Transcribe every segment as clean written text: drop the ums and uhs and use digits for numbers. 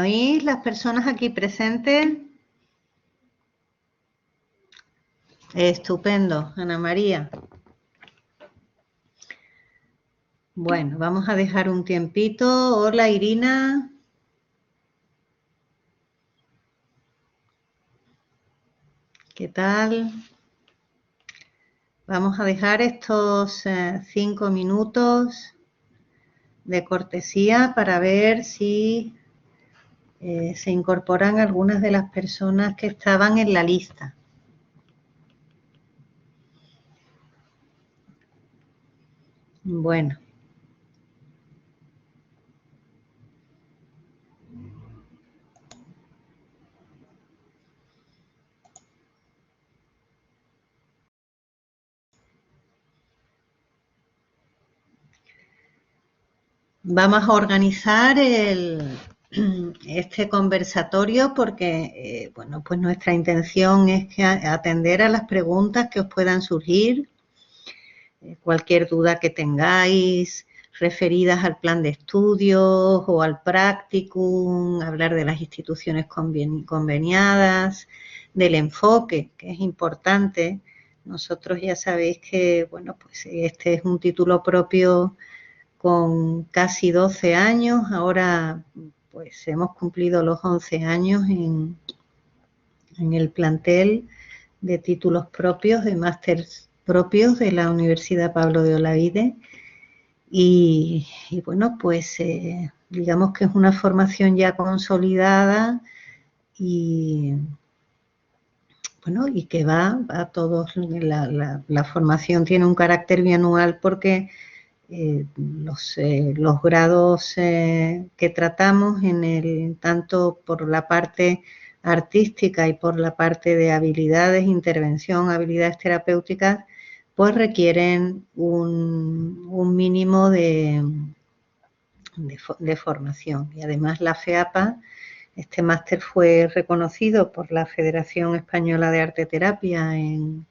oís las personas aquí presentes? Estupendo, Ana María. Bueno, vamos a dejar un tiempito. Hola, Irina. ¿Qué tal? Vamos a dejar estos 5 minutos de cortesía para ver si se incorporan algunas de las personas que estaban en la lista. Bueno. Vamos a organizar este conversatorio porque, bueno, pues nuestra intención es que atender a las preguntas que os puedan surgir, cualquier duda que tengáis referidas al plan de estudios o al practicum, hablar de las instituciones conveniadas, del enfoque, que es importante. Nosotros ya sabéis que, bueno, pues este es un título propio con casi 12 años, ahora pues hemos cumplido los 11 años en el plantel de títulos propios, de másters propios de la Universidad Pablo de Olavide y bueno, pues digamos que es una formación ya consolidada y bueno, y que va a todos, la formación tiene un carácter bianual porque los grados que tratamos tanto por la parte artística y por la parte de habilidades, intervención, habilidades terapéuticas, pues requieren un mínimo de formación. Y además la FEAPA, este máster fue reconocido por la Federación Española de Arteterapia en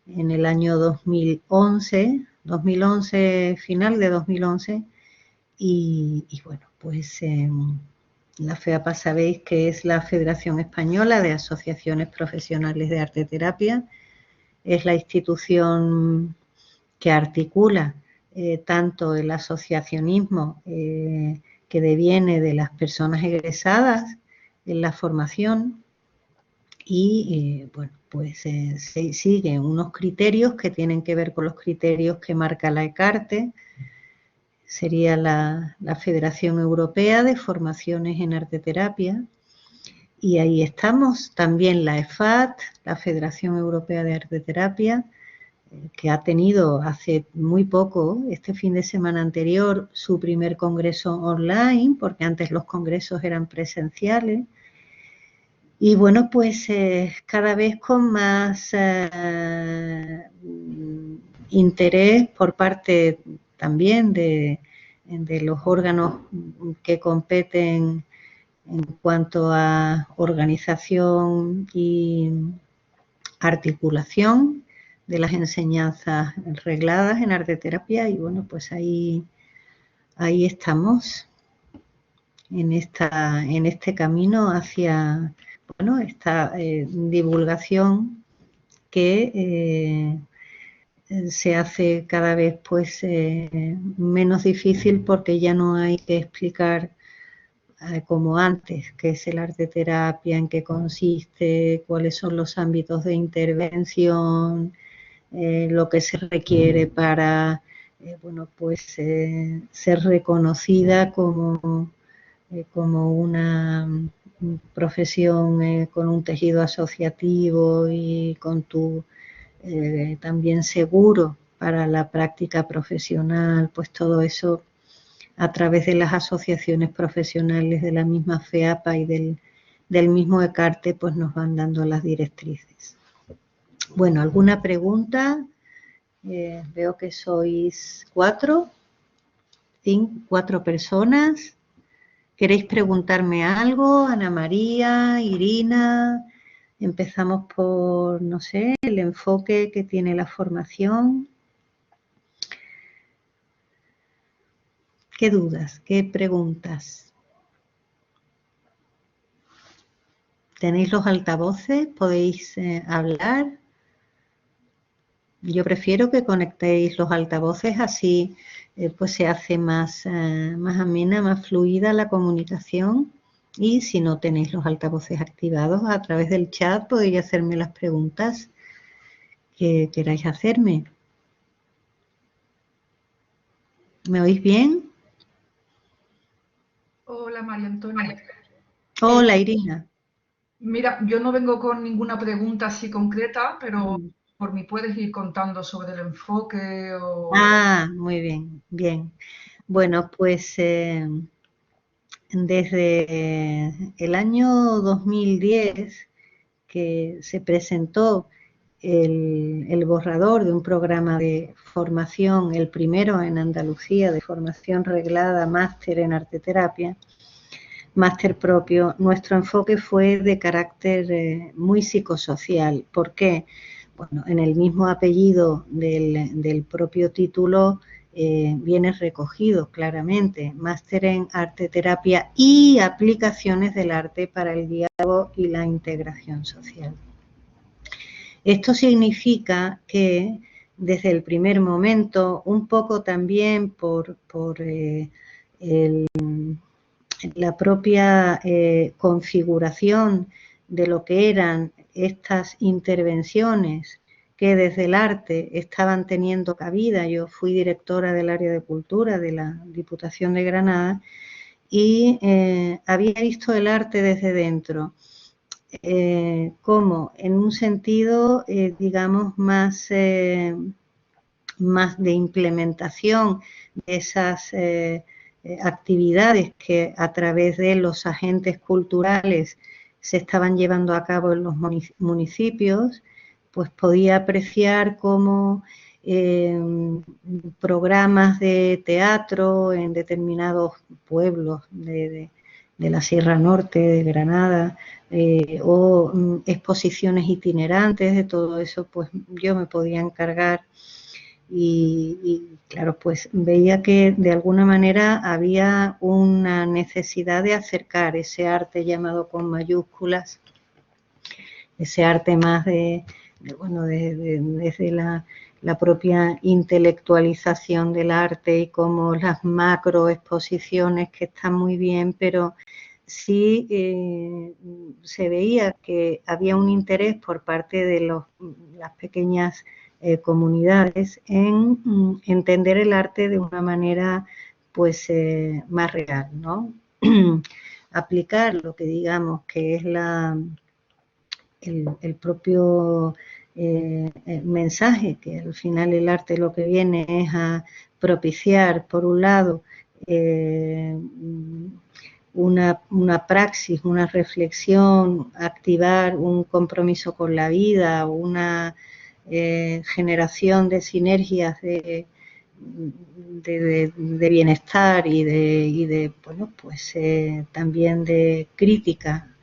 el año 2011, final de 2011, y bueno, pues la FEAPA sabéis que es la Federación Española de Asociaciones Profesionales de Arteterapia, es la institución que articula tanto el asociacionismo que deviene de las personas egresadas en la formación y bueno, pues se siguen unos criterios que tienen que ver con los criterios que marca la ECARTE, sería la Federación Europea de Formaciones en Arteterapia, y ahí estamos también la EFAT, la Federación Europea de Arteterapia, que ha tenido hace muy poco, este fin de semana anterior, su primer congreso online, porque antes los congresos eran presenciales. Y bueno, pues cada vez con más interés por parte también de los órganos que competen en cuanto a organización y articulación de las enseñanzas regladas en arteterapia y bueno, pues ahí estamos en este camino hacia, bueno, esta divulgación que se hace cada vez pues menos difícil porque ya no hay que explicar como antes qué es el arteterapia, en qué consiste, cuáles son los ámbitos de intervención, lo que se requiere para bueno, pues ser reconocida como una profesión con un tejido asociativo y con también seguro para la práctica profesional, pues todo eso a través de las asociaciones profesionales de la misma FEAPA y del mismo ECARTE, pues nos van dando las directrices. Bueno, ¿alguna pregunta? Veo que sois 4 personas. ¿Queréis preguntarme algo? Ana María, Irina, empezamos por, no sé, el enfoque que tiene la formación. ¿Qué dudas? ¿Qué preguntas? ¿Tenéis los altavoces? ¿Podéis hablar? Yo prefiero que conectéis los altavoces, así pues se hace más amena, más fluida la comunicación. Y si no tenéis los altavoces activados, a través del chat podéis hacerme las preguntas que queráis hacerme. ¿Me oís bien? Hola María Antonia. Hola, Irina. Mira, yo no vengo con ninguna pregunta así concreta, pero por mí puedes ir contando sobre el enfoque o... Ah, muy bien, bien. Bueno, pues desde el año 2010 que se presentó el borrador de un programa de formación, el primero en Andalucía de formación reglada, máster en arteterapia, máster propio, nuestro enfoque fue de carácter muy psicosocial. ¿Por qué? Bueno, en el mismo apellido del propio título viene recogido claramente, máster en arteterapia y aplicaciones del arte para el diálogo y la integración social. Esto significa que desde el primer momento, un poco también por la propia configuración de lo que eran estas intervenciones que desde el arte estaban teniendo cabida. Yo fui directora del área de cultura de la Diputación de Granada y había visto el arte desde dentro. Como en un sentido, digamos, más de implementación de esas actividades que a través de los agentes culturales se estaban llevando a cabo en los municipios, pues podía apreciar cómo programas de teatro en determinados pueblos de la Sierra Norte, de Granada, o exposiciones itinerantes, de todo eso, pues yo me podía encargar y claro, pues veía que de alguna manera había una necesidad de acercar ese arte llamado con mayúsculas, ese arte más desde la propia intelectualización del arte y como las macro exposiciones que están muy bien, pero sí se veía que había un interés por parte de las pequeñas comunidades en entender el arte de una manera pues más real, ¿no? Aplicar lo que digamos que es el propio mensaje, que al final el arte lo que viene es a propiciar, por un lado, una praxis, una reflexión, activar un compromiso con la vida, una generación de sinergias de bienestar y de bueno, pues también de crítica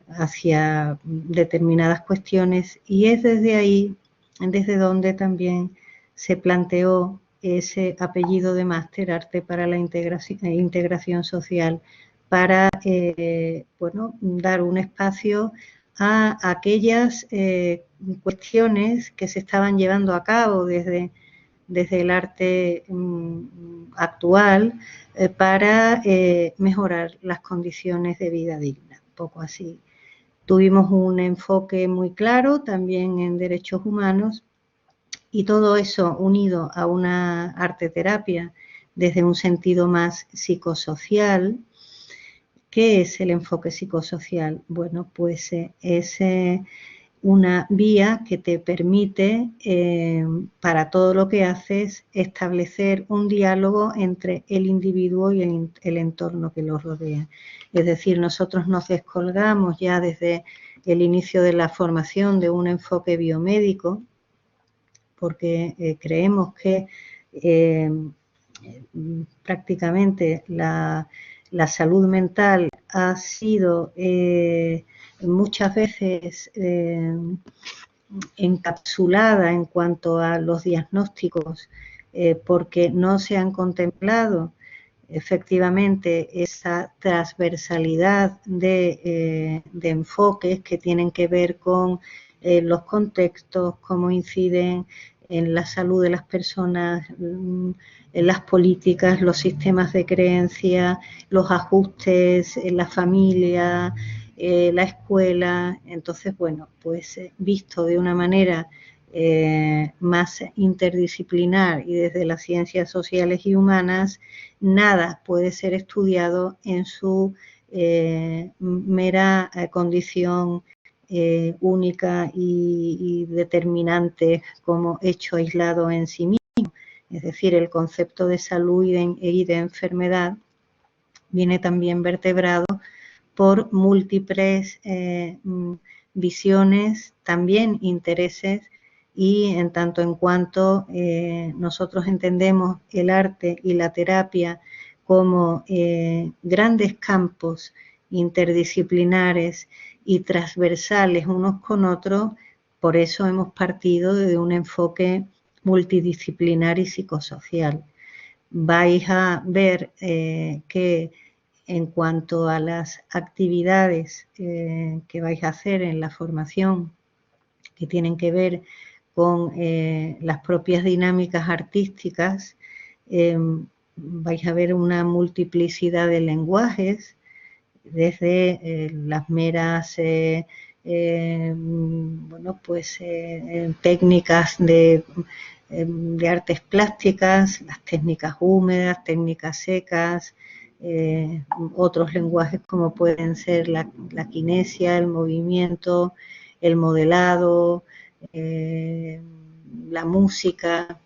hacia determinadas cuestiones, y es desde ahí, desde donde también se planteó ese apellido de máster, Arte para la Integración Social, para bueno, dar un espacio a aquellas cuestiones que se estaban llevando a cabo desde el arte actual para mejorar las condiciones de vida digna, un poco así. Tuvimos un enfoque muy claro también en derechos humanos y todo eso unido a una arteterapia desde un sentido más psicosocial. ¿Qué es el enfoque psicosocial? Bueno, pues es una vía que te permite, para todo lo que haces, establecer un diálogo entre el individuo y el entorno que lo rodea. Es decir, nosotros nos descolgamos ya desde el inicio de la formación de un enfoque biomédico, porque creemos que prácticamente la salud mental ha sido muchas veces encapsulada en cuanto a los diagnósticos porque no se han contemplado efectivamente esa transversalidad de enfoques que tienen que ver con los contextos, cómo inciden en la salud de las personas, en las políticas, los sistemas de creencia, los ajustes en la familia, la escuela. Entonces, bueno, pues visto de una manera más interdisciplinar y desde las ciencias sociales y humanas, nada puede ser estudiado en su mera condición única y determinante como hecho aislado en sí mismo. Es decir, el concepto de salud y de enfermedad viene también vertebrado por múltiples visiones, también intereses, y en tanto en cuanto nosotros entendemos el arte y la terapia como grandes campos interdisciplinares y transversales unos con otros, por eso hemos partido de un enfoque multidisciplinar y psicosocial. Vais a ver que en cuanto a las actividades que vais a hacer en la formación, que tienen que ver con las propias dinámicas artísticas, vais a ver una multiplicidad de lenguajes, desde las meras bueno, pues, técnicas de artes plásticas, las técnicas húmedas, técnicas secas, otros lenguajes como pueden ser la kinesia, el movimiento, el modelado, la música.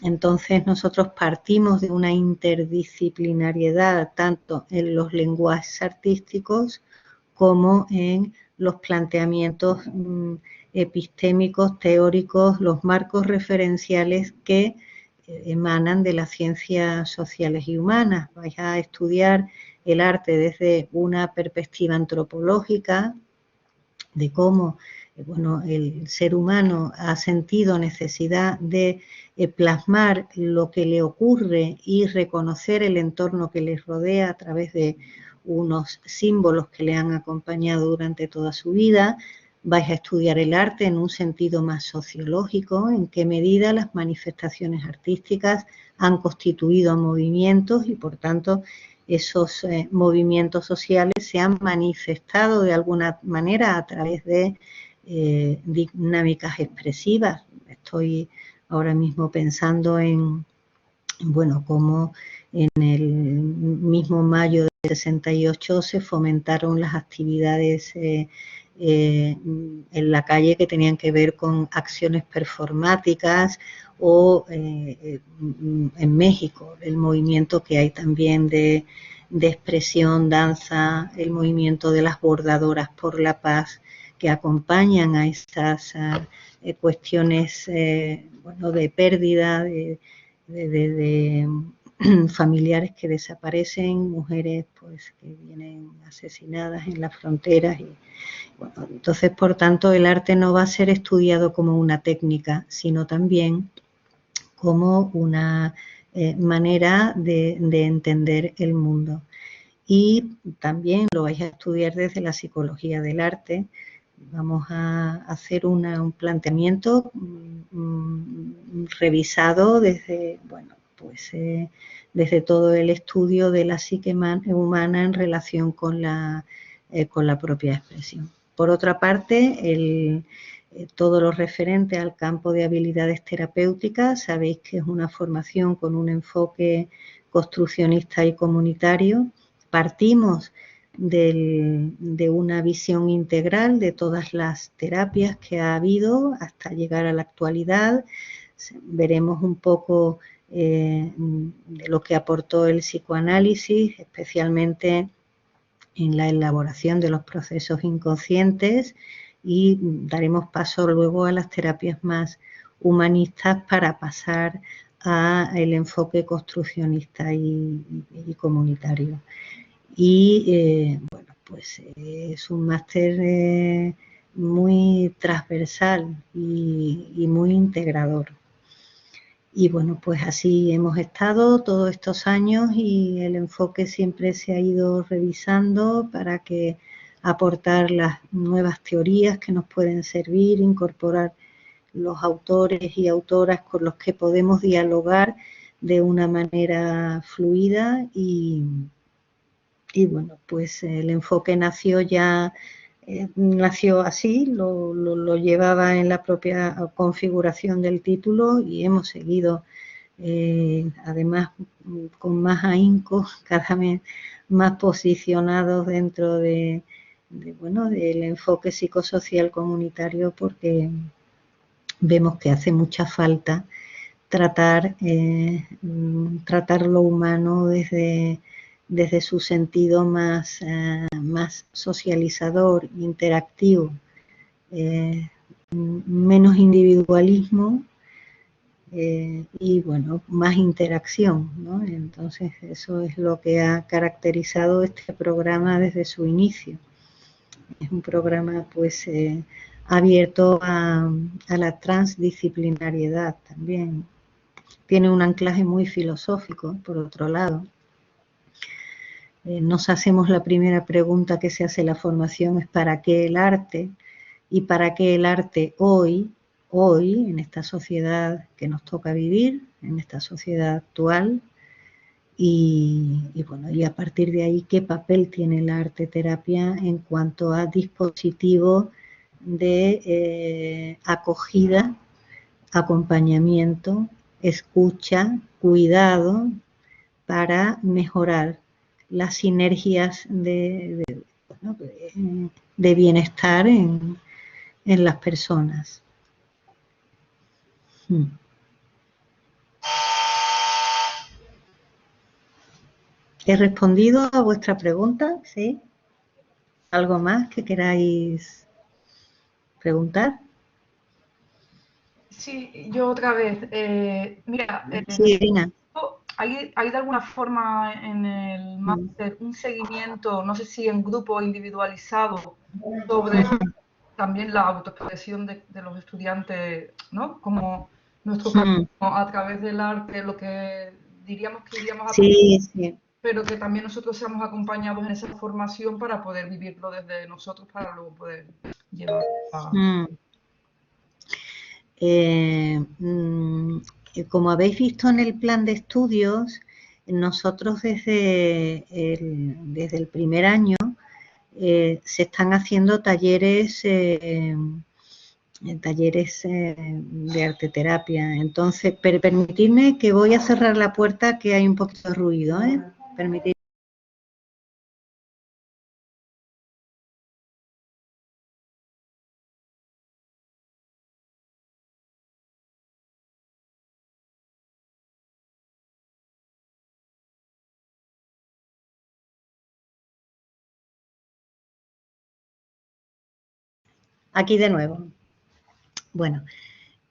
Entonces nosotros partimos de una interdisciplinariedad tanto en los lenguajes artísticos como en los planteamientos epistémicos, teóricos, los marcos referenciales que emanan de las ciencias sociales y humanas. Vais a estudiar el arte desde una perspectiva antropológica, de cómo bueno, el ser humano ha sentido necesidad de plasmar lo que le ocurre y reconocer el entorno que les rodea a través de unos símbolos que le han acompañado durante toda su vida. Vais a estudiar el arte en un sentido más sociológico, en qué medida las manifestaciones artísticas han constituido movimientos y, por tanto, esos movimientos sociales se han manifestado de alguna manera a través de dinámicas expresivas. Estoy ahora mismo pensando en, bueno, cómo en el mismo mayo del 68 se fomentaron las actividades en la calle que tenían que ver con acciones performáticas, o en México el movimiento que hay también de expresión, danza, el movimiento de las bordadoras por la paz, que acompañan a estas cuestiones bueno, de pérdida, de familiares que desaparecen, mujeres pues que vienen asesinadas en las fronteras. Y, bueno, entonces, por tanto, el arte no va a ser estudiado como una técnica, sino también como una manera de entender el mundo. Y también lo vais a estudiar desde la psicología del arte. Vamos a hacer un planteamiento revisado desde, bueno, pues desde todo el estudio de la psique humana en relación con la propia expresión. Por otra parte, todo lo referente al campo de habilidades terapéuticas, sabéis que es una formación con un enfoque construccionista y comunitario. Partimos de una visión integral de todas las terapias que ha habido hasta llegar a la actualidad. Veremos un poco de lo que aportó el psicoanálisis, especialmente en la elaboración de los procesos inconscientes, y daremos paso luego a las terapias más humanistas para pasar al enfoque construccionista y comunitario. Y bueno, pues es un máster muy transversal y muy integrador. Y bueno, pues así hemos estado todos estos años y el enfoque siempre se ha ido revisando para que aportar las nuevas teorías que nos pueden servir, incorporar los autores y autoras con los que podemos dialogar de una manera fluida y bueno, pues el enfoque nació ya, nació así, lo llevaba en la propia configuración del título y hemos seguido además con más ahínco, cada vez más posicionados dentro bueno, del enfoque psicosocial comunitario, porque vemos que hace mucha falta tratar lo humano desde su sentido más socializador, interactivo, menos individualismo y bueno, más interacción, ¿no? Entonces eso es lo que ha caracterizado este programa desde su inicio. Es un programa pues abierto a la transdisciplinariedad también. Tiene un anclaje muy filosófico, por otro lado. Nos hacemos la primera pregunta que se hace en la formación, es ¿para qué el arte? Y ¿para qué el arte hoy, en esta sociedad que nos toca vivir, en esta sociedad actual? Y bueno, y a partir de ahí, ¿qué papel tiene la arte terapia en cuanto a dispositivo de acogida, acompañamiento, escucha, cuidado para mejorar las sinergias bueno, de bienestar en las personas? ¿He respondido a vuestra pregunta? ¿Sí? ¿Algo más que queráis preguntar? Sí, yo otra vez. Mira, Sí, Irina. ¿hay de alguna forma en el máster un seguimiento, no sé si en grupo o individualizado, sobre también la autoexpresión de los estudiantes, ¿no? Como nuestro camino a través del arte, lo que diríamos que iríamos a aprender, Sí, sí. pero que también nosotros seamos acompañados en esa formación para poder vivirlo desde nosotros, para luego poder llevar a... Como habéis visto en el plan de estudios, nosotros desde el primer año se están haciendo talleres de arteterapia. Entonces, permitidme que voy a cerrar la puerta, que hay un poquito de ruido, ¿eh? Permitidme. Aquí de nuevo. Bueno,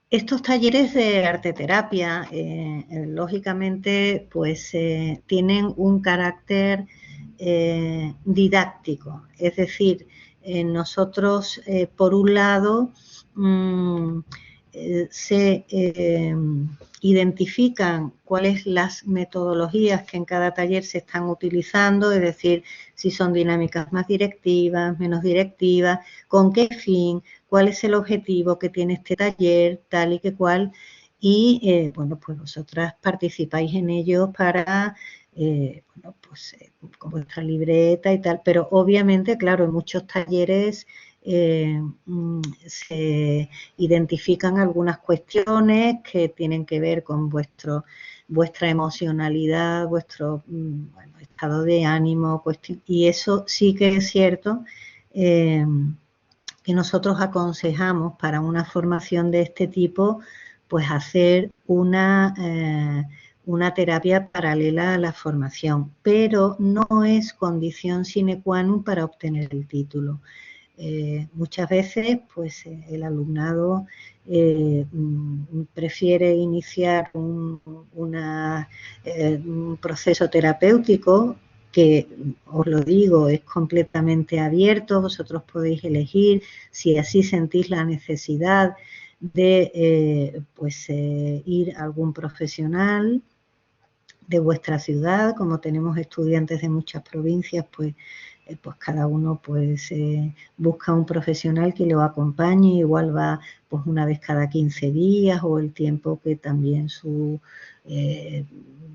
estos talleres de arteterapia, lógicamente, pues tienen un carácter didáctico. Es decir, nosotros, por un lado, se identifican cuáles las metodologías que en cada taller se están utilizando, es decir, si son dinámicas más directivas, menos directivas, con qué fin, cuál es el objetivo que tiene este taller, tal y que cual, y bueno, pues vosotras participáis en ellos para, bueno, pues con vuestra libreta y tal, pero obviamente, claro, en muchos talleres se identifican algunas cuestiones que tienen que ver con vuestra emocionalidad, vuestro bueno, estado de ánimo, y eso sí que es cierto que nosotros aconsejamos para una formación de este tipo, pues hacer una terapia paralela a la formación, pero no es condición sine qua non para obtener el título. Muchas veces pues el alumnado prefiere iniciar un proceso terapéutico que, os lo digo, es completamente abierto, vosotros podéis elegir si así sentís la necesidad de ir a algún profesional de vuestra ciudad. Como tenemos estudiantes de muchas provincias, pues cada uno busca un profesional que lo acompañe, igual va pues una vez cada 15 días o el tiempo que también su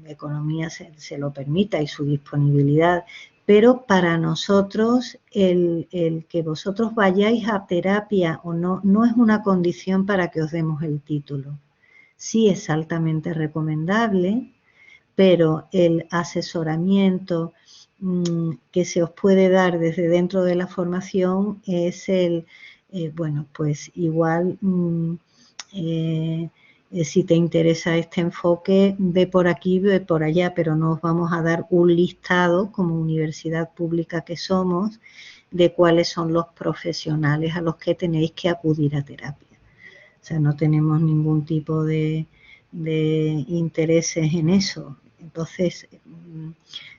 economía se lo permita y su disponibilidad. Pero para nosotros el que vosotros vayáis a terapia o no, no es una condición para que os demos el título. Sí es altamente recomendable, pero el asesoramiento que se os puede dar desde dentro de la formación es bueno, pues igual si te interesa este enfoque, ve por aquí, ve por allá, pero no os vamos a dar un listado como universidad pública que somos de cuáles son los profesionales a los que tenéis que acudir a terapia. O sea, no tenemos ningún tipo de intereses en eso. Entonces,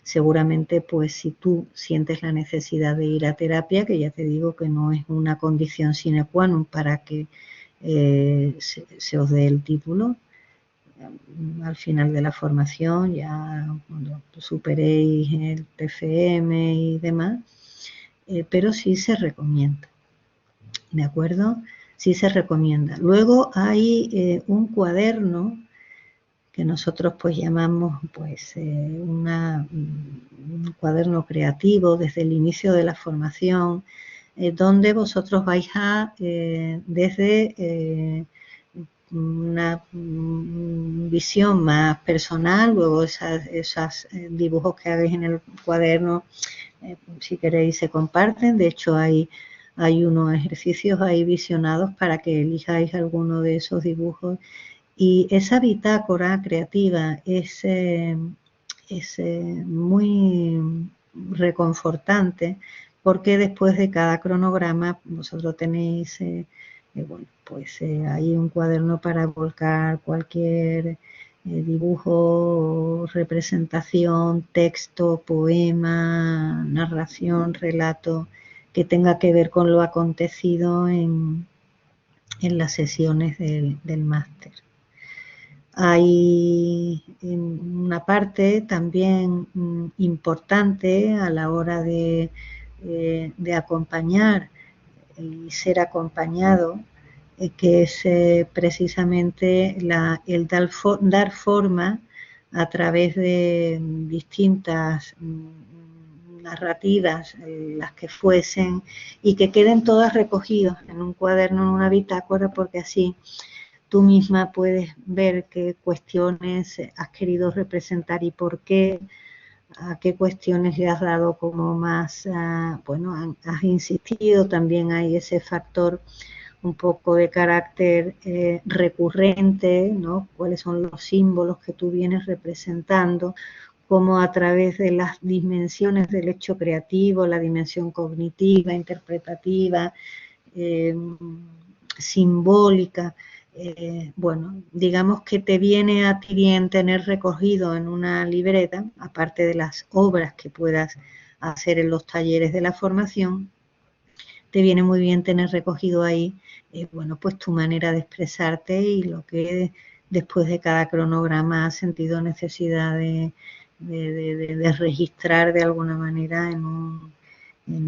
seguramente, pues si tú sientes la necesidad de ir a terapia, que ya te digo que no es una condición sine qua non para que se os dé el título, al final de la formación, ya cuando superéis el TFM y demás, pero sí se recomienda, ¿de acuerdo? Sí se recomienda. Luego hay un cuaderno que nosotros pues llamamos un cuaderno creativo desde el inicio de la formación, donde vosotros vais a, desde una visión más personal, luego esos dibujos que hagáis en el cuaderno, si queréis se comparten. De hecho hay unos ejercicios ahí visionados para que elijáis alguno de esos dibujos. Y esa bitácora creativa es muy reconfortante, porque después de cada cronograma vosotros tenéis, hay un cuaderno para volcar cualquier dibujo, representación, texto, poema, narración, relato, que tenga que ver con lo acontecido en las sesiones del máster. Hay una parte también importante a la hora de acompañar y ser acompañado, que es precisamente el dar forma a través de distintas narrativas, las que fuesen, y que queden todas recogidas en un cuaderno, en una bitácora, porque así tú misma puedes ver qué cuestiones has querido representar y por qué, a qué cuestiones le has dado como más, has insistido. También hay ese factor un poco de carácter recurrente, ¿no? Cuáles son los símbolos que tú vienes representando, cómo a través de las dimensiones del hecho creativo, la dimensión cognitiva, interpretativa, simbólica, digamos que te viene a ti bien tener recogido en una libreta, aparte de las obras que puedas hacer en los talleres de la formación, te viene muy bien tener recogido ahí, pues tu manera de expresarte y lo que después de cada cronograma has sentido necesidad de registrar de alguna manera en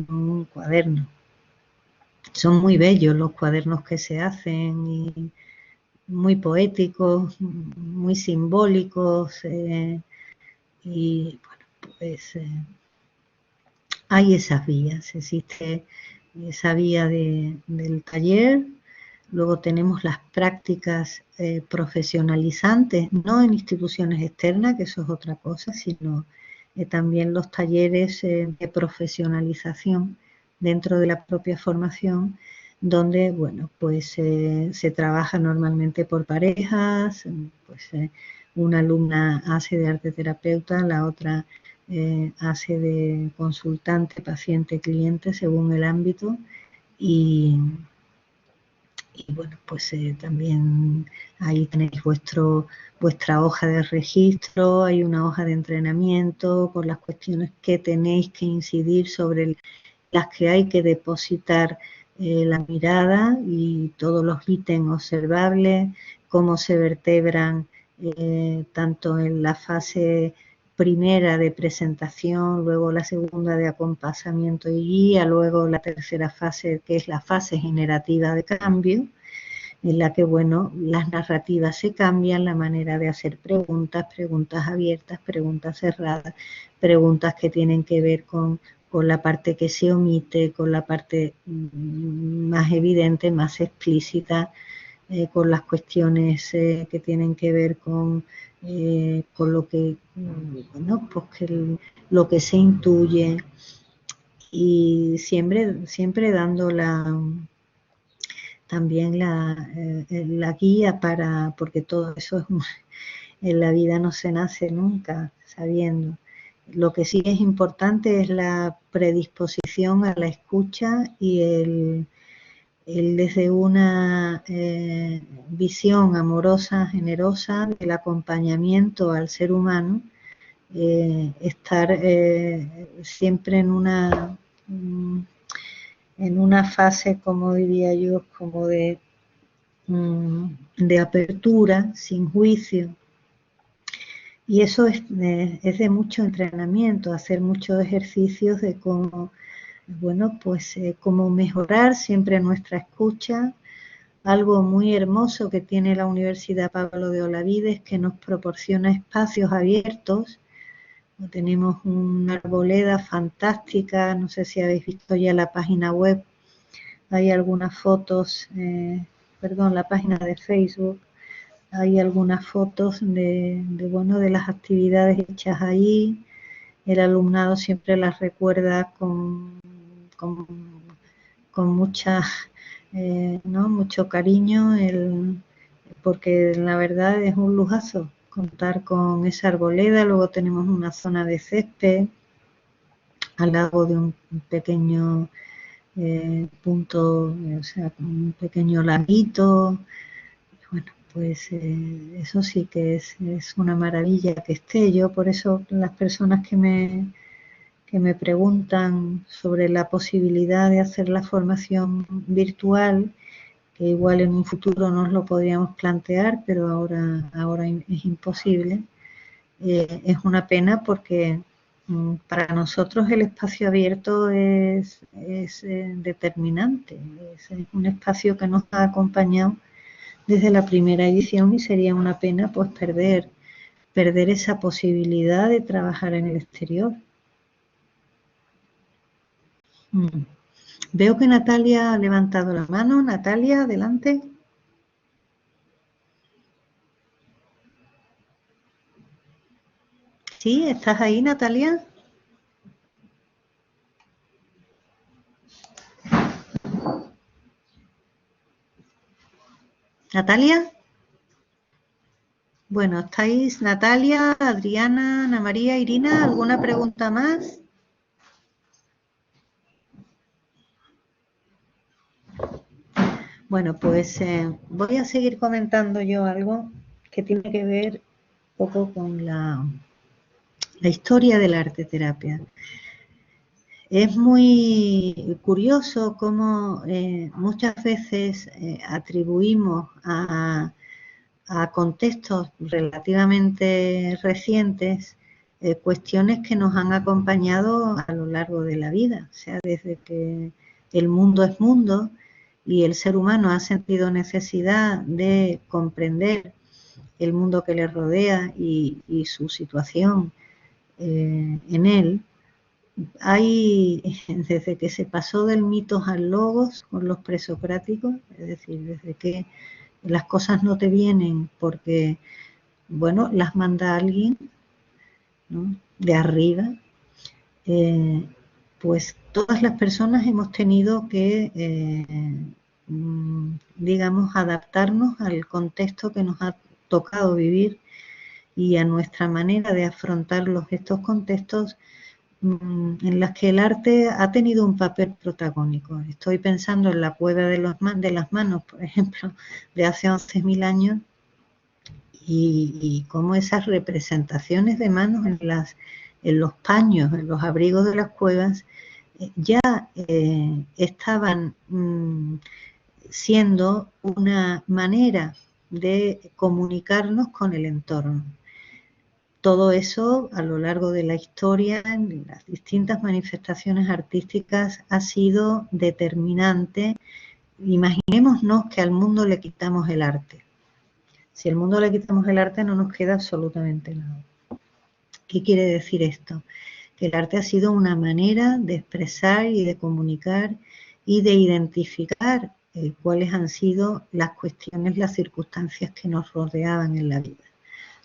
un cuaderno. Son muy bellos los cuadernos que se hacen y muy poéticos, muy simbólicos, y bueno, pues hay esas vías. Existe esa vía del taller. Luego tenemos las prácticas profesionalizantes, no en instituciones externas, que eso es otra cosa, sino también los talleres de profesionalización dentro de la propia formación, donde, se trabaja normalmente por parejas, una alumna hace de arte terapeuta, la otra hace de consultante, paciente, cliente, según el ámbito, y también ahí tenéis vuestra hoja de registro, hay una hoja de entrenamiento con las cuestiones que tenéis que incidir, sobre las que hay que depositar la mirada y todos los ítems observables, cómo se vertebran tanto en la fase primera de presentación, luego la segunda de acompasamiento y guía, luego la tercera fase, que es la fase generativa de cambio, en la que, bueno, las narrativas se cambian, la manera de hacer preguntas, preguntas abiertas, preguntas cerradas, preguntas que tienen que ver con la parte que se omite, con la parte más evidente, más explícita, con las cuestiones que tienen que ver con lo que, bueno, pues lo que se intuye, y siempre dando también la guía porque todo eso en la vida no se nace nunca sabiendo. Lo que sí es importante es la predisposición a la escucha y el desde una visión amorosa, generosa del acompañamiento al ser humano, estar siempre en una fase, como diría yo, como de apertura, sin juicio. Y eso es de mucho entrenamiento, hacer muchos ejercicios de cómo, bueno, pues cómo mejorar siempre nuestra escucha. Algo muy hermoso que tiene la Universidad Pablo de Olavide, que nos proporciona espacios abiertos. Tenemos una arboleda fantástica, no sé si habéis visto ya la página web, hay algunas fotos, la página de Facebook, hay algunas fotos bueno, de las actividades hechas allí. El alumnado siempre las recuerda con mucha, ¿no? mucho cariño, porque la verdad es un lujazo contar con esa arboleda. Luego tenemos una zona de césped al lado de un pequeño punto, o sea, un pequeño laguito. Bueno, pues eso sí que es una maravilla que esté. Yo por eso las personas que me preguntan sobre la posibilidad de hacer la formación virtual, que igual en un futuro nos lo podríamos plantear, pero ahora es imposible. Es una pena porque para nosotros el espacio abierto es determinante. Es un espacio que nos ha acompañado desde la primera edición y sería una pena pues perder esa posibilidad de trabajar en el exterior. Veo que Natalia ha levantado la mano. Natalia, adelante. ¿Sí? ¿Estás ahí, Natalia? ¿Natalia? Bueno, ¿estáis Natalia, Adriana, Ana María, Irina? ¿Alguna pregunta más? Bueno, pues voy a seguir comentando yo algo que tiene que ver un poco con la historia de la arteterapia. Es muy curioso cómo muchas veces atribuimos a contextos relativamente recientes cuestiones que nos han acompañado a lo largo de la vida. O sea, desde que el mundo es mundo y el ser humano ha sentido necesidad de comprender el mundo que le rodea y su situación en él, desde que se pasó del mitos al logos con los presocráticos, es decir, desde que las cosas no te vienen porque, bueno, las manda alguien, ¿no?, de arriba, pues todas las personas hemos tenido que, digamos, adaptarnos al contexto que nos ha tocado vivir y a nuestra manera de afrontar estos contextos en las que el arte ha tenido un papel protagónico. Estoy pensando en la cueva de las manos, por ejemplo, de hace 11.000 años, y cómo esas representaciones de manos en los paños, en los abrigos de las cuevas, ya estaban siendo una manera de comunicarnos con el entorno. Todo eso a lo largo de la historia, en las distintas manifestaciones artísticas, ha sido determinante. Imaginémonos que al mundo le quitamos el arte. Si al mundo le quitamos el arte no nos queda absolutamente nada. ¿Qué quiere decir esto? Que el arte ha sido una manera de expresar y de comunicar y de identificar cuáles han sido las cuestiones, las circunstancias que nos rodeaban en la vida.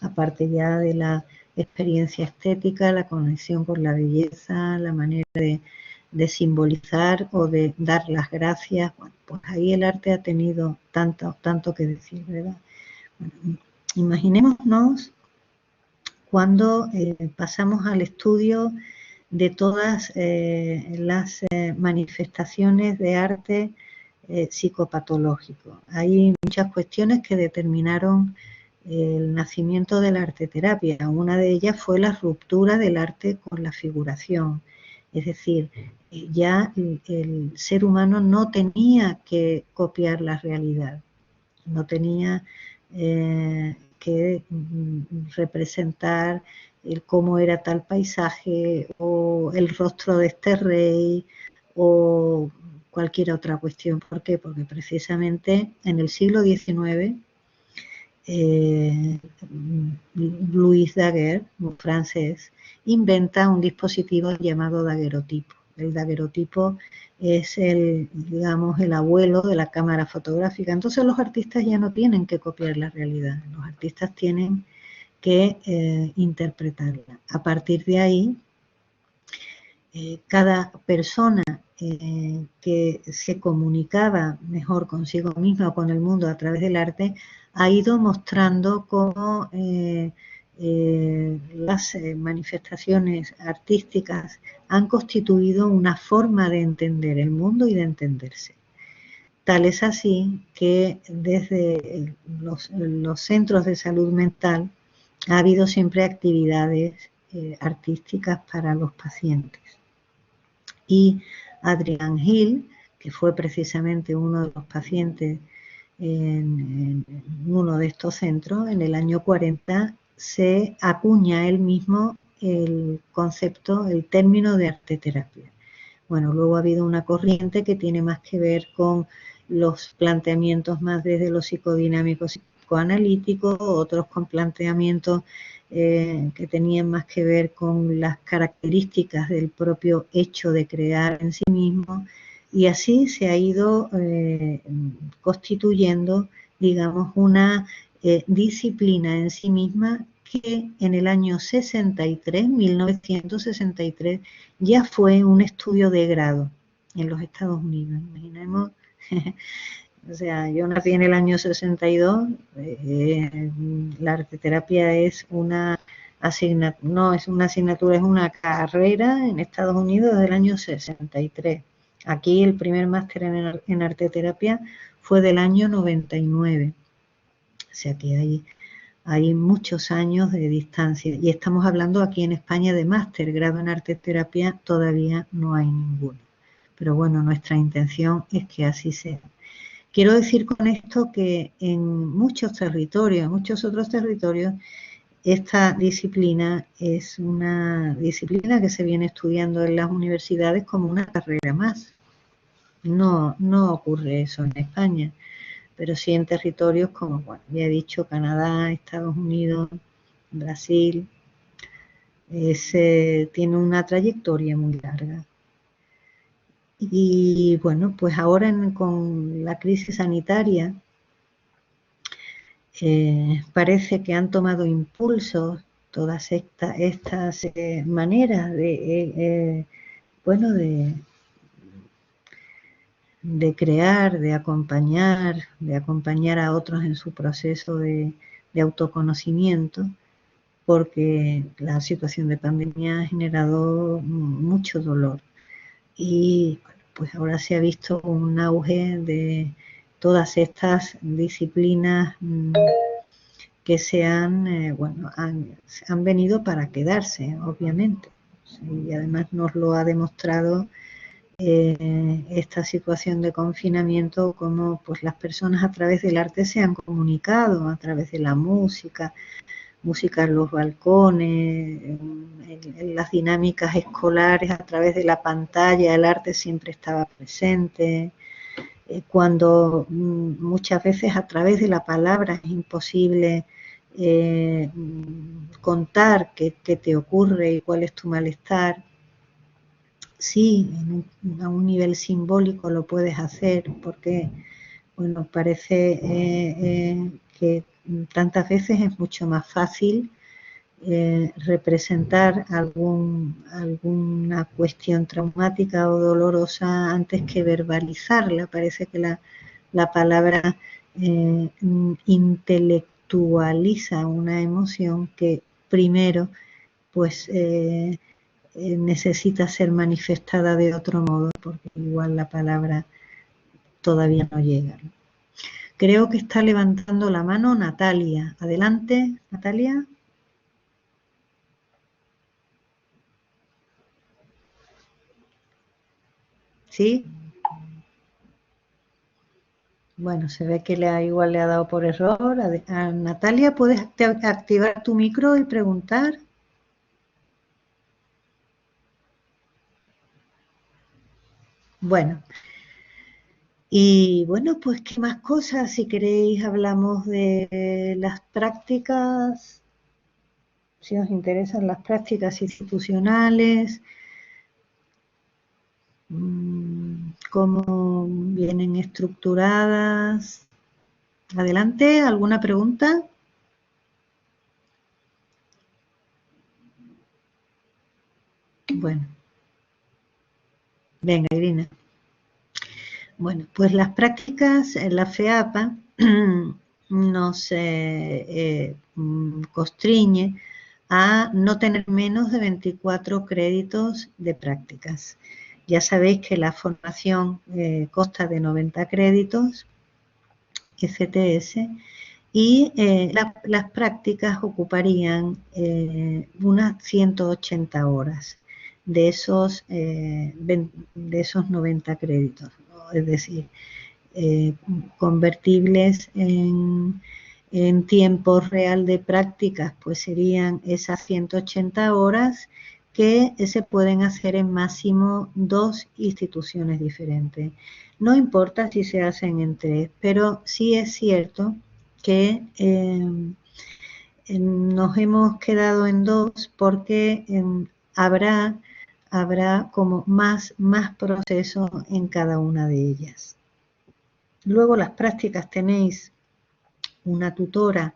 Aparte ya de la experiencia estética, la conexión con la belleza, la manera de simbolizar o de dar las gracias, bueno, pues ahí el arte ha tenido tanto que decir, ¿verdad? Bueno, imaginémonos cuando pasamos al estudio de todas las manifestaciones de arte psicopatológico. Hay muchas cuestiones que determinaron el nacimiento de la arteterapia. Una de ellas fue la ruptura del arte con la figuración. Es decir, ya el ser humano no tenía que copiar la realidad, no tenía que representar cómo era tal paisaje o el rostro de este rey o cualquier otra cuestión. ¿Por qué? Porque precisamente en el siglo XIX Louis Daguerre, un francés, inventa un dispositivo llamado daguerrotipo. El daguerrotipo es digamos, el abuelo de la cámara fotográfica. Entonces los artistas ya no tienen que copiar la realidad, los artistas tienen que interpretarla. A partir de ahí, cada persona que se comunicaba mejor consigo misma o con el mundo a través del arte ha ido mostrando cómo las manifestaciones artísticas han constituido una forma de entender el mundo y de entenderse. Tal es así que desde los centros de salud mental ha habido siempre actividades artísticas para los pacientes. Y Adrian Hill, que fue precisamente uno de los pacientes en uno de estos centros, en el año 40 se acuña él mismo el concepto, el término de arteterapia. Bueno, luego ha habido una corriente que tiene más que ver con los planteamientos más desde lo psicodinámico psicoanalítico, otros con planteamientos que tenían más que ver con las características del propio hecho de crear en sí mismo, y así se ha ido constituyendo, digamos, una disciplina en sí misma que en el año 63, 1963, ya fue un estudio de grado en los Estados Unidos. Imaginemos, o sea, yo nací en el año 62, la arteterapia es una asignatura, no es una asignatura, es una carrera en Estados Unidos del año 63. Aquí el primer máster en arteterapia fue del año 99. O sea que hay muchos años de distancia. Y estamos hablando aquí en España de máster, grado en arteterapia todavía no hay ninguno. Pero bueno, nuestra intención es que así sea. Quiero decir con esto que en muchos territorios, en muchos otros territorios, esta disciplina es una disciplina que se viene estudiando en las universidades como una carrera más. No ocurre eso en España, pero sí en territorios como, bueno, ya he dicho, Canadá, Estados Unidos, Brasil. Tiene una trayectoria muy larga. Y bueno, pues ahora con la crisis sanitaria parece que han tomado impulso todas estas maneras bueno, de crear, de acompañar a otros en su proceso de autoconocimiento, porque la situación de pandemia ha generado mucho dolor. Y bueno, pues ahora se ha visto un auge de todas estas disciplinas que han venido para quedarse, obviamente. Y además nos lo ha demostrado esta situación de confinamiento, como pues las personas a través del arte se han comunicado, a través de la música en los balcones, en las dinámicas escolares, a través de la pantalla, el arte siempre estaba presente. Cuando muchas veces a través de la palabra es imposible contar qué te ocurre y cuál es tu malestar, sí, a un nivel simbólico lo puedes hacer, porque bueno, parece que tantas veces es mucho más fácil representar alguna cuestión traumática o dolorosa antes que verbalizarla. Parece que la palabra intelectualiza una emoción que primero pues necesita ser manifestada de otro modo, porque igual la palabra todavía no llega, ¿no? Creo que está levantando la mano Natalia. Adelante, Natalia. ¿Sí? Bueno, se ve que igual le ha dado por error. Natalia, ¿puedes activar tu micro y preguntar? Bueno. Y bueno, pues qué más cosas, si queréis hablamos de las prácticas, si os interesan las prácticas institucionales, cómo vienen estructuradas. Adelante, ¿alguna pregunta? Bueno. Venga, Irina. Bueno, pues las prácticas en la FEAPA nos constriñe a no tener menos de 24 créditos de prácticas. Ya sabéis que la formación consta de 90 créditos FTS y las prácticas ocuparían unas 180 horas de esos 90 créditos, ¿no? Es decir, convertibles en tiempo real de prácticas, pues serían esas 180 horas que se pueden hacer en máximo 2 instituciones diferentes. No importa si se hacen en 3, pero sí es cierto que nos hemos quedado en 2 porque habrá como más procesos en cada una de ellas. Luego las prácticas tenéis una tutora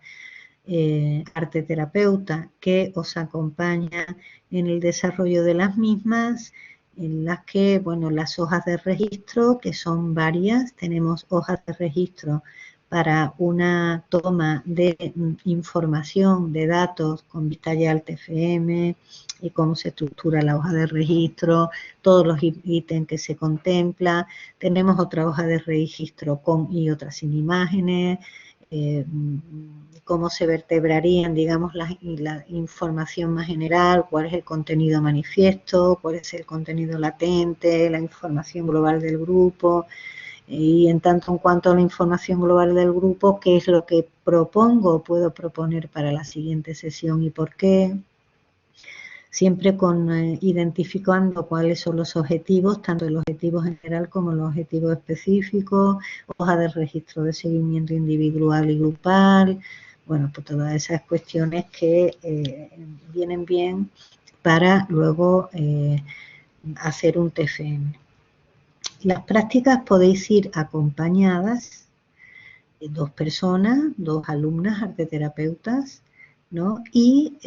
arteterapeuta que os acompaña en el desarrollo de las mismas, en las que, bueno, las hojas de registro, que son varias, tenemos hojas de registro para una toma de información, de datos con vista ya al TFM y cómo se estructura la hoja de registro, todos los ítems que se contempla. Tenemos otra hoja de registro con y otras sin imágenes, cómo se vertebrarían, digamos, la información más general, cuál es el contenido manifiesto, cuál es el contenido latente, la información global del grupo, y en tanto en cuanto a la información global del grupo, qué es lo que propongo, puedo proponer para la siguiente sesión y por qué. Siempre identificando cuáles son los objetivos, tanto el objetivo general como los objetivos específicos, hoja de registro de seguimiento individual y grupal, bueno, pues todas esas cuestiones que vienen bien para luego hacer un TFM. Las prácticas podéis ir acompañadas de 2 personas, 2 alumnas arteterapeutas, ¿no? Y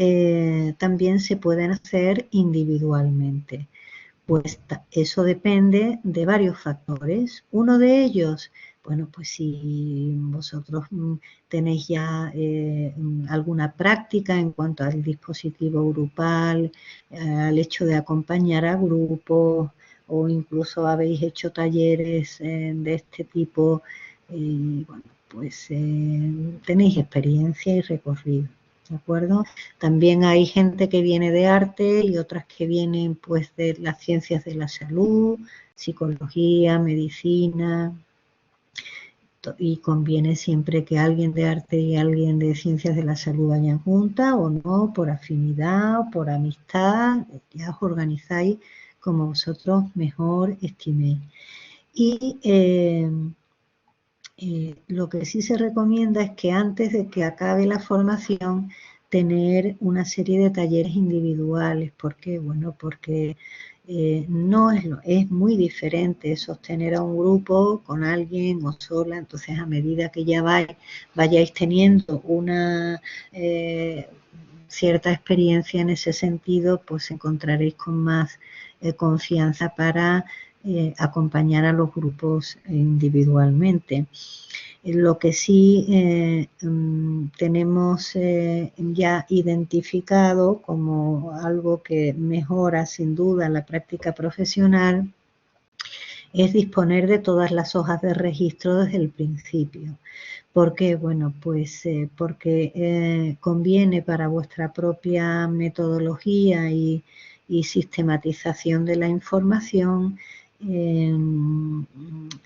también se pueden hacer individualmente. Pues eso depende de varios factores. Uno de ellos, bueno, pues si vosotros tenéis ya alguna práctica en cuanto al dispositivo grupal, al hecho de acompañar a grupos, o incluso habéis hecho talleres de este tipo, bueno, pues tenéis experiencia y recorrido, ¿de acuerdo? También hay gente que viene de arte y otras que vienen pues de las ciencias de la salud, psicología, medicina, y conviene siempre que alguien de arte y alguien de ciencias de la salud vayan juntas o no, por afinidad o por amistad, ya os organizáis como vosotros mejor estiméis. Y lo que sí se recomienda es que antes de que acabe la formación tener una serie de talleres individuales. ¿Por qué? Bueno, porque no es muy diferente sostener a un grupo con alguien o sola. Entonces, a medida que ya vayáis teniendo una cierta experiencia en ese sentido, pues encontraréis con más confianza para acompañar a los grupos individualmente. Lo que sí tenemos ya identificado como algo que mejora sin duda la práctica profesional es disponer de todas las hojas de registro desde el principio. ¿Por qué? Bueno, pues porque conviene para vuestra propia metodología y sistematización de la información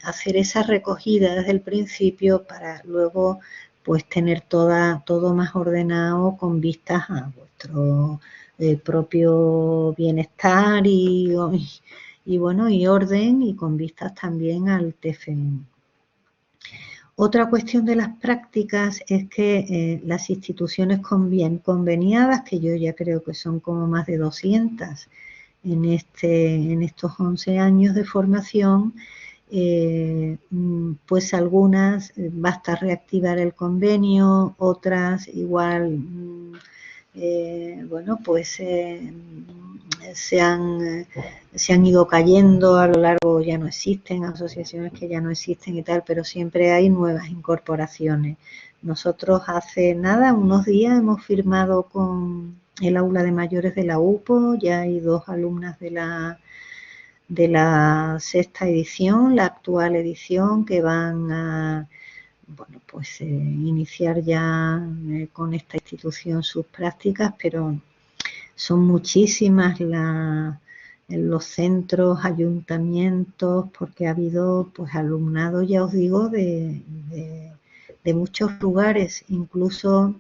hacer esa recogida desde el principio para luego pues tener todo más ordenado con vistas a vuestro propio bienestar y bueno, y orden, y con vistas también al TFM. Otra cuestión de las prácticas es que las instituciones conveniadas, que yo ya creo que son como más de 200 en estos 11 años de formación, pues algunas basta reactivar el convenio, otras igual, bueno, pues se han ido cayendo a lo largo, ya no existen, asociaciones que ya no existen y tal, pero siempre hay nuevas incorporaciones. Nosotros hace nada, unos días, hemos firmado con el aula de mayores de la UPO, ya hay 2 alumnas de la sexta edición, la actual edición, que van a, bueno, pues iniciar ya con esta institución sus prácticas, pero son muchísimas en los centros, ayuntamientos, porque ha habido pues alumnado, ya os digo, de muchos lugares, incluso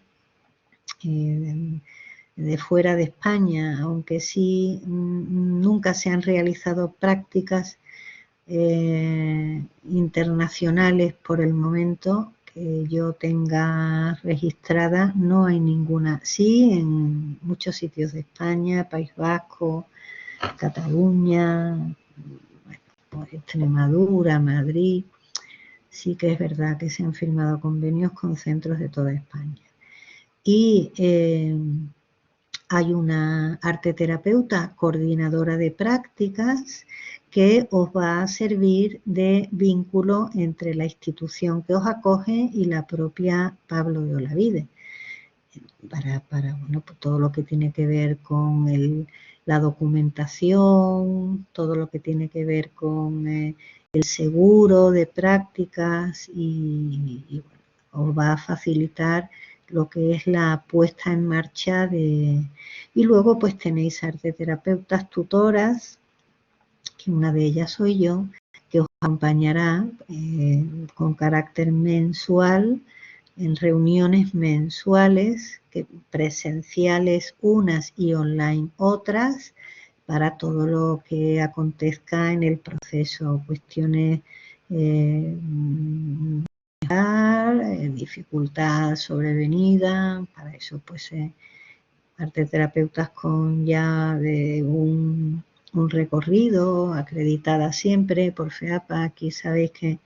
de fuera de España, aunque sí nunca se han realizado prácticas internacionales por el momento que yo tenga registrada, no hay ninguna. Sí, en muchos sitios de España, País Vasco, Cataluña, bueno, Extremadura, Madrid, sí que es verdad que se han firmado convenios con centros de toda España. Y hay una arteterapeuta coordinadora de prácticas que os va a servir de vínculo entre la institución que os acoge y la propia Pablo de Olavide, para bueno, pues todo lo que tiene que ver con la documentación, todo lo que tiene que ver con el seguro de prácticas y bueno, os va a facilitar lo que es la puesta en marcha y luego pues tenéis arteterapeutas tutoras, que una de ellas soy yo, que os acompañará con carácter mensual en reuniones mensuales, presenciales unas y online otras, para todo lo que acontezca en el proceso, cuestiones dificultad sobrevenida, para eso pues arteterapeutas con ya de un recorrido, acreditada siempre por FEAPA. Aquí sabéis que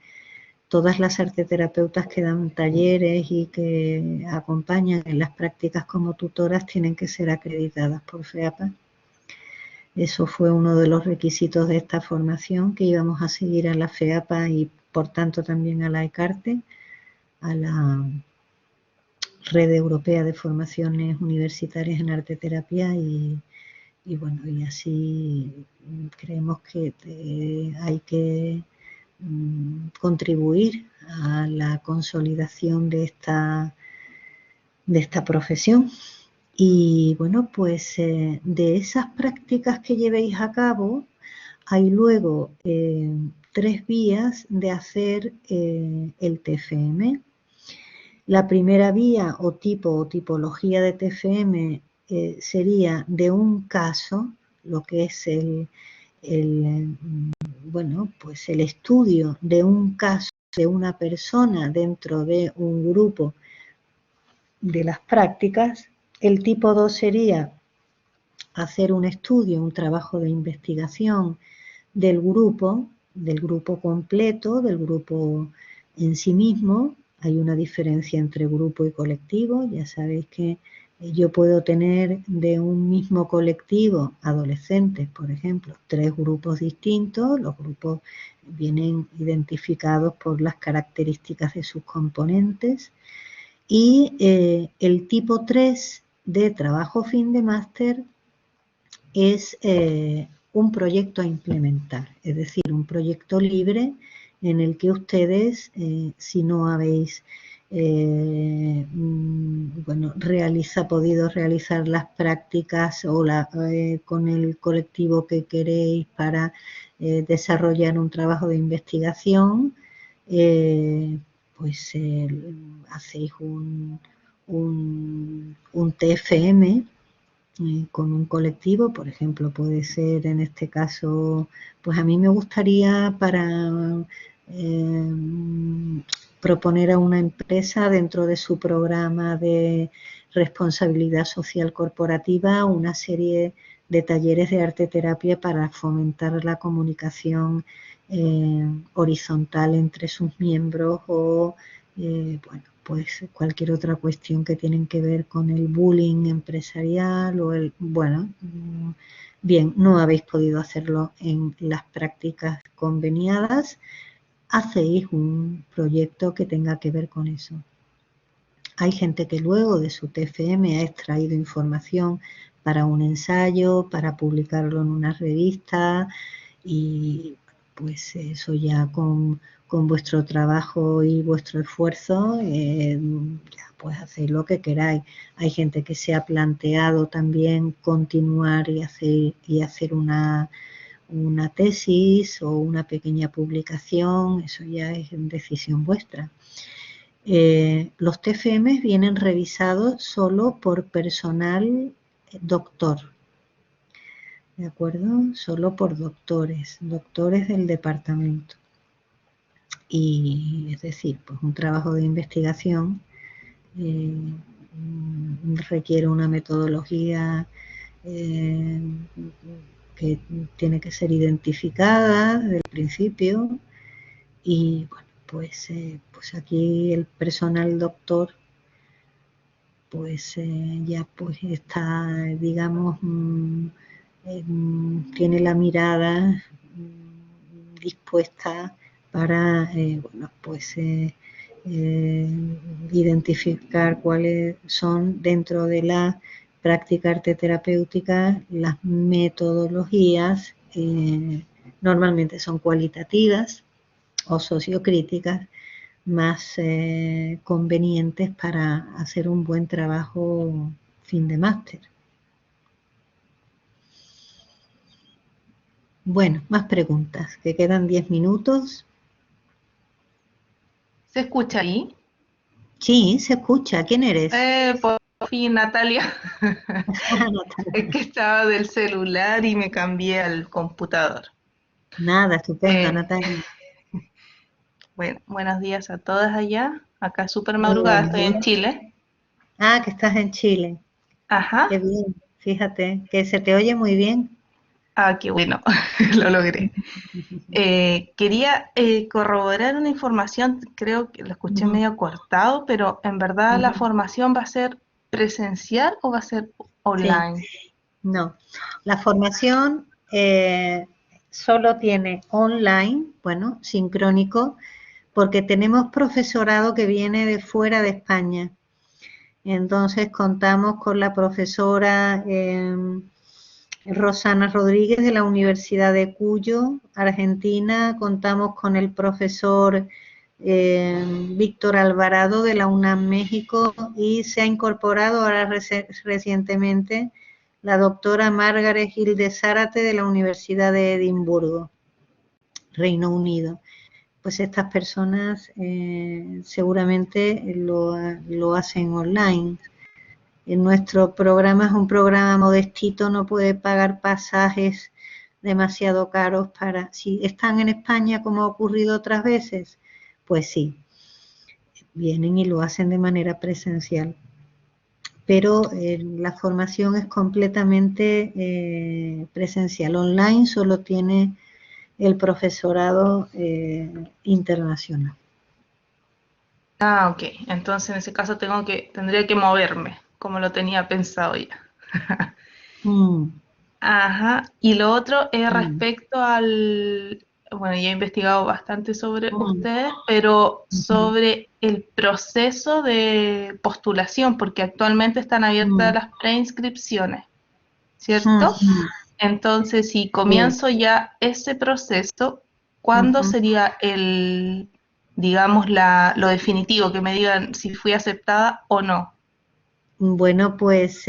todas las arteterapeutas que dan talleres y que acompañan en las prácticas como tutoras tienen que ser acreditadas por FEAPA. Eso fue uno de los requisitos de esta formación, que íbamos a seguir a la FEAPA y por tanto también a la ECARTE, a la Red Europea de Formaciones Universitarias en Arteterapia, y bueno, y así creemos que hay que contribuir a la consolidación de esta profesión. Y bueno, pues de esas prácticas que llevéis a cabo, hay luego 3 vías de hacer el TFM. La primera vía o tipo o tipología de TFM sería de un caso, lo que es bueno, pues el estudio de un caso de una persona dentro de un grupo de las prácticas. El tipo 2 sería hacer un estudio, un trabajo de investigación del grupo completo, del grupo en sí mismo. Hay una diferencia entre grupo y colectivo. Ya sabéis que yo puedo tener de un mismo colectivo, adolescentes, por ejemplo, 3 grupos distintos. Los grupos vienen identificados por las características de sus componentes. Y el tipo 3 de trabajo fin de máster es un proyecto a implementar, es decir, un proyecto libre en el que ustedes, si no habéis bueno, podido realizar las prácticas o con el colectivo que queréis para desarrollar un trabajo de investigación, pues hacéis un TFM con un colectivo. Por ejemplo, puede ser en este caso, pues a mí me gustaría para proponer a una empresa dentro de su programa de responsabilidad social corporativa una serie de talleres de arte terapia para fomentar la comunicación horizontal entre sus miembros o bueno, pues cualquier otra cuestión que tienen que ver con el bullying empresarial o bueno, bien, no habéis podido hacerlo en las prácticas conveniadas, hacéis un proyecto que tenga que ver con eso. Hay gente que luego de su TFM ha extraído información para un ensayo, para publicarlo en una revista y pues eso ya con vuestro trabajo y vuestro esfuerzo, ya pues hacéis lo que queráis. Hay gente que se ha planteado también continuar y hacer una tesis o una pequeña publicación, eso ya es decisión vuestra. Los TFM vienen revisados solo por personal doctor, ¿de acuerdo? Solo por doctores del departamento. Y es decir, pues un trabajo de investigación requiere una metodología que tiene que ser identificada desde el principio y bueno, pues aquí el personal doctor pues ya pues está, digamos, tiene la mirada dispuesta para, bueno, pues identificar cuáles son dentro de la práctica arte terapéutica las metodologías, normalmente son cualitativas o sociocríticas, más convenientes para hacer un buen trabajo fin de máster. Bueno, más preguntas, que quedan 10 minutos. ¿Se escucha ahí? Sí, se escucha. ¿Quién eres? Por fin, Natalia. Natalia. Es que estaba del celular y me cambié al computador. Nada, estupendo, Natalia. Bueno, buenos días a todas allá. Acá súper madrugada, estoy en Chile. Ah, que estás en Chile. Ajá. Qué bien, fíjate, que se te oye muy bien. Ah, qué bueno, lo logré. Quería corroborar una información, creo que lo escuché medio cortado, pero en verdad la formación va a ser presencial o va a ser online. Sí. No, la formación solo tiene online, bueno, sincrónico, porque tenemos profesorado que viene de fuera de España. Entonces contamos con la profesora Rosana Rodríguez de la Universidad de Cuyo, Argentina. Contamos con el profesor Víctor Alvarado de la UNAM México y se ha incorporado ahora recientemente la doctora Margaret Hilde Zárate de la Universidad de Edimburgo, Reino Unido. Pues estas personas seguramente lo hacen online. En nuestro programa es un programa modestito, no puede pagar pasajes demasiado caros para... Si están en España, como ha ocurrido otras veces, pues sí, vienen y lo hacen de manera presencial. Pero la formación es completamente presencial. Online solo tiene el profesorado internacional. Ah, ok. Entonces en ese caso tendría que moverme, como lo tenía pensado ya. Ajá. Y lo otro es respecto al, bueno, ya he investigado bastante sobre ustedes, pero sobre el proceso de postulación, porque actualmente están abiertas las preinscripciones, ¿cierto? Entonces, si comienzo ya ese proceso, ¿cuándo sería digamos, lo definitivo, que me digan si fui aceptada o no? Bueno, pues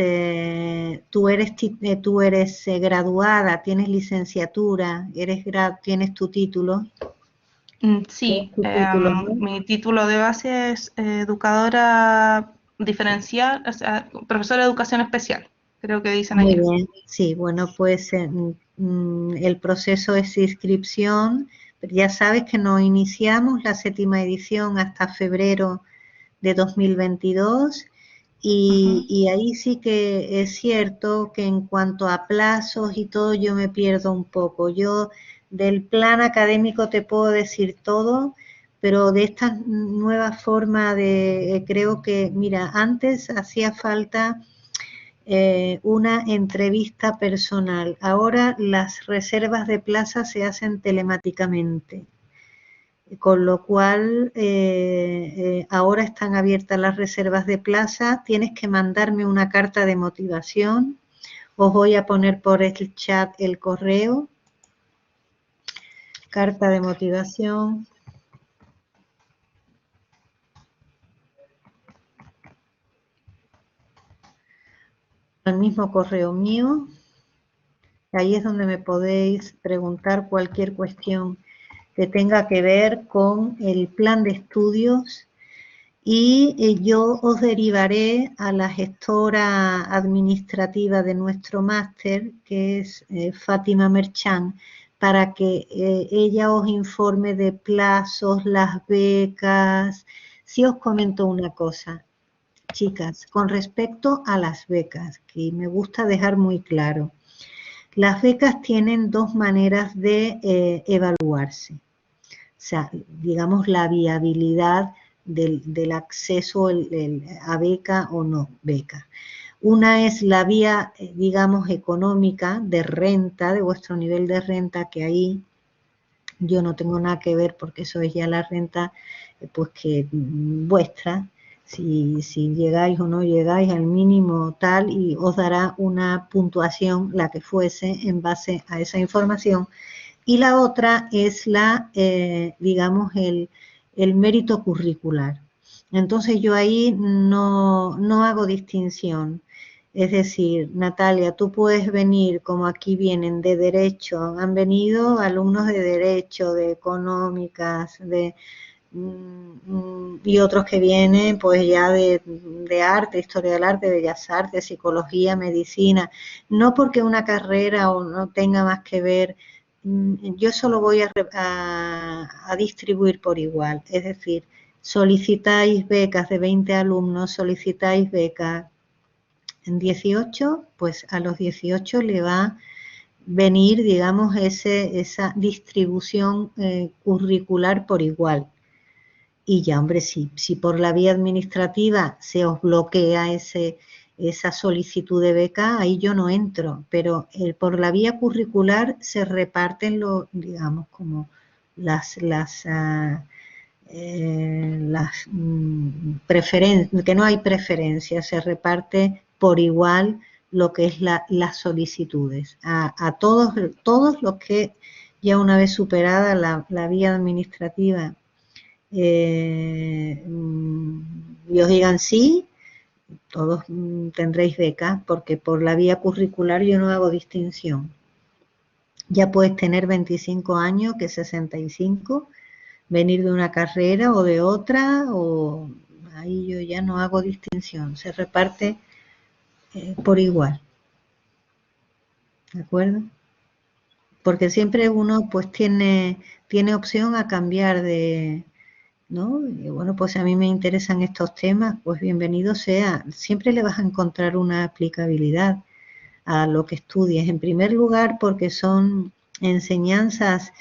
tú eres graduada, tienes licenciatura, tienes tu título. Sí, Tu título, ¿no? mi título de base es educadora diferencial, o sea, profesora de educación especial, creo que dicen Muy allá. bien, sí, bueno, pues el proceso es inscripción. Ya sabes que no iniciamos la 7ª edición hasta febrero de 2022 y ahí sí que es cierto que en cuanto a plazos y todo yo me pierdo un poco. Yo del plan académico te puedo decir todo, pero de esta nueva forma creo que, mira, antes hacía falta una entrevista personal. Ahora las reservas de plaza se hacen telemáticamente, con lo cual ahora están abiertas las reservas de plaza. Tienes que mandarme una carta de motivación. Os voy a poner por el chat el correo. Carta de motivación. Al mismo correo mío. Ahí es donde me podéis preguntar cualquier cuestión que tenga que ver con el plan de estudios y yo os derivaré a la gestora administrativa de nuestro máster, que es Fátima Merchán, para que ella os informe de plazos, las becas. Sí os comento una cosa, chicas, con respecto a las becas, que me gusta dejar muy claro. Las becas tienen dos maneras de evaluarse. O sea, digamos la viabilidad del acceso a beca o no beca. Una es la vía, digamos, económica de renta, de vuestro nivel de renta, que ahí yo no tengo nada que ver porque eso es ya la renta, pues que vuestra, si llegáis o no llegáis al mínimo tal, y os dará una puntuación, la que fuese, en base a esa información. Y la otra es digamos, el mérito curricular. Entonces yo ahí no hago distinción. Es decir, Natalia, tú puedes venir, como aquí vienen, de derecho, han venido alumnos de derecho, de económicas, y otros que vienen pues ya de arte, historia del arte, bellas artes, psicología, medicina. No porque una carrera o no tenga más que ver, yo solo voy a distribuir por igual. Es decir, solicitáis becas de 20 alumnos, solicitáis becas en 18, pues a los 18 le va a venir, digamos, esa distribución curricular por igual. Y ya, hombre, si por la vía administrativa se os bloquea esa solicitud de beca, ahí yo no entro, pero por la vía curricular se reparten digamos, como las preferencias, que no hay preferencias, se reparte por igual lo que es las solicitudes. A todos los que ya una vez superada la vía administrativa y os digan sí, todos tendréis becas, porque por la vía curricular yo no hago distinción. Ya puedes tener 25 años que 65, venir de una carrera o de otra, o ahí yo ya no hago distinción, se reparte por igual, ¿de acuerdo? Porque siempre uno pues tiene opción a cambiar de, ¿no? Y bueno, pues a mí me interesan estos temas, pues bienvenido sea. Siempre le vas a encontrar una aplicabilidad a lo que estudies. En primer lugar, porque son enseñanzas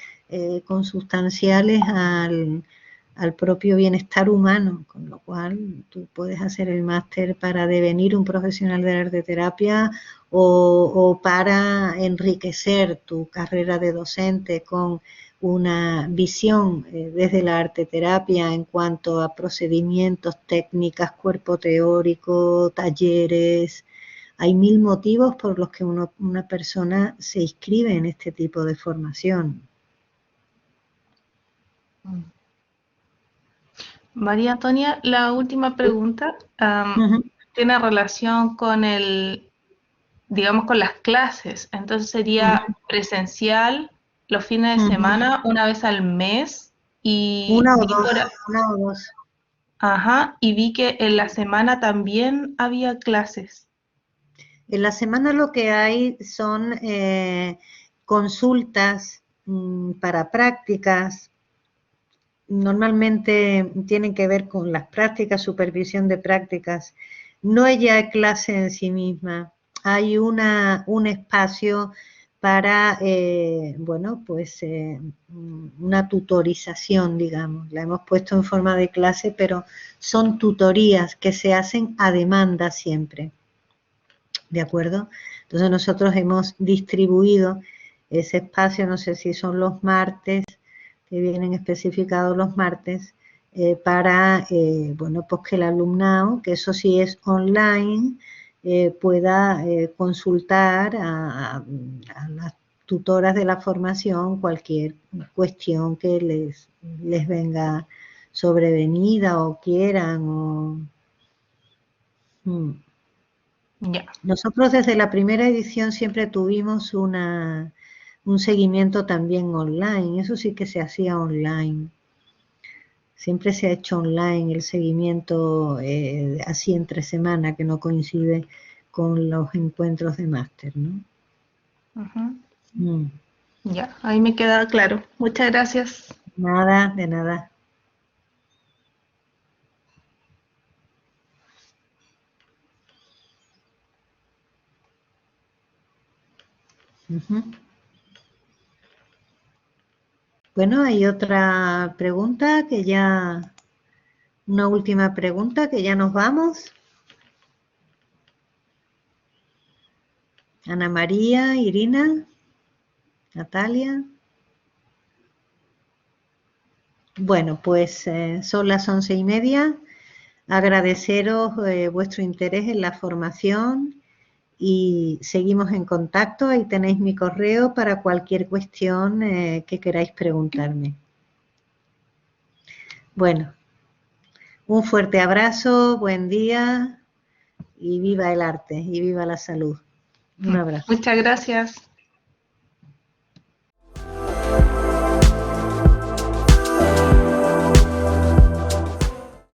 consustanciales al propio bienestar humano, con lo cual tú puedes hacer el máster para devenir un profesional de la arteterapia o para enriquecer tu carrera de docente con una visión desde la arteterapia en cuanto a procedimientos, técnicas, cuerpo teórico, talleres. Hay 1000 motivos por los que una persona se inscribe en este tipo de formación. María Antonia, la última pregunta tiene relación con digamos, con las clases. Entonces sería presencial los fines de semana, una vez al mes, y una o dos. Ajá, y vi que en la semana también había clases. En la semana lo que hay son consultas para prácticas. Normalmente tienen que ver con las prácticas, supervisión de prácticas. No es ya clase en sí misma. Hay un espacio para, bueno, pues una tutorización, digamos. La hemos puesto en forma de clase, pero son tutorías que se hacen a demanda siempre. ¿De acuerdo? Entonces nosotros hemos distribuido ese espacio, no sé si son los martes, que vienen especificados los martes, para, bueno, pues que el alumnado, que eso sí es online, pueda consultar a las tutoras de la formación cualquier cuestión que les venga sobrevenida o quieran. Ya. Nosotros desde la primera edición siempre tuvimos un seguimiento también online, eso sí que se hacía online. Siempre se ha hecho online el seguimiento así entre semana, que no coincide con los encuentros de máster, ¿no? Ya, ahí me queda claro. Muchas gracias. Nada, de nada. Bueno, hay otra pregunta una última pregunta que ya nos vamos. Ana María, Irina, Natalia. Bueno, pues son las 11:30. Agradeceros vuestro interés en la formación y seguimos en contacto. Ahí tenéis mi correo para cualquier cuestión que queráis preguntarme. Bueno, un fuerte abrazo, buen día y viva el arte y viva la salud. Un abrazo. Muchas gracias.